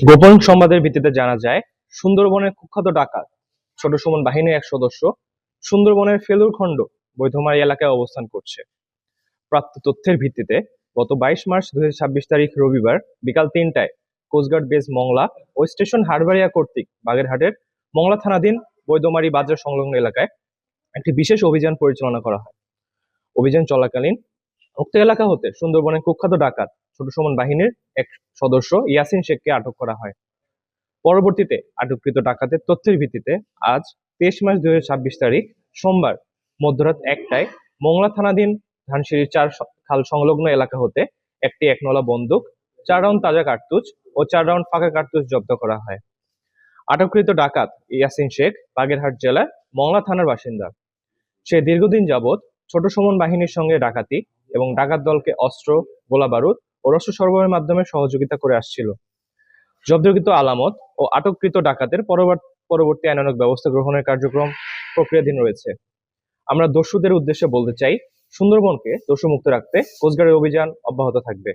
গোপন সংবাদের ভিত্তিতে জানা যায়, সুন্দরবনের কুখ্যাত ডাকাত ছোট সুমন বাহিনীর এক সদস্য সুন্দরবনের ফেলুরখণ্ড বৈধমারী এলাকায় অবস্থান করছে। প্রাপ্ত তথ্যের ভিত্তিতে গত 22 মার্চ 2026 তারিখ রবিবার বিকাল 3টায় কোস্টগার্ড বেস মংলা ও স্টেশন হাটবাড়িয়া কর্তৃক বাগেরহাটের মংলা থানাধীন বৈধমারী বাজার সংলগ্ন এলাকায় একটি বিশেষ অভিযান পরিচালনা করা হয়। অভিযান চলাকালীন উক্ত এলাকা হতে সুন্দরবনের কুখ্যাত ডাকাত ছোট সুমন বাহিনীর এক সদস্য ইয়াসিন শেখকে আটক করা হয়। পরবর্তীতে আটককৃত ডাকাতের তথ্যের ভিত্তিতে আজ 23 মার্চ 2026 তারিখ সোমবার মধ্যরাত 1টায় মংলা থানাধীন ধানসিঁড়ির 4 খাল সংলগ্ন এলাকা হতে একটি 1 নলা বন্দুক, 4 রাউন্ড তাজা কার্তুজ ও 4 রাউন্ড ফাঁকা কার্তুজ জব্দ করা হয়। আটককৃত ডাকাত ইয়াসিন শেখ বাগেরহাট জেলার মংলা থানার বাসিন্দা। সে দীর্ঘদিন যাবৎ ছোট সুমন বাহিনীর সঙ্গে ডাকাতি এবং ডাকাত দলকে অস্ত্র, গোলাবারুদ ও রসদ সরবরাহের মাধ্যমে সহযোগিতা করে আসছিল। জব্দকৃত আলামত ও আটককৃত ডাকাতের পরবর্তী আইনানুগ ব্যবস্থা গ্রহণের কার্যক্রম প্রক্রিয়াধীন রয়েছে। আমরা দস্যুদের উদ্দেশ্যে বলতে চাই, সুন্দরবনকে দস্যুমুক্ত রাখতে কোস্টগার্ডের অভিযান অব্যাহত থাকবে।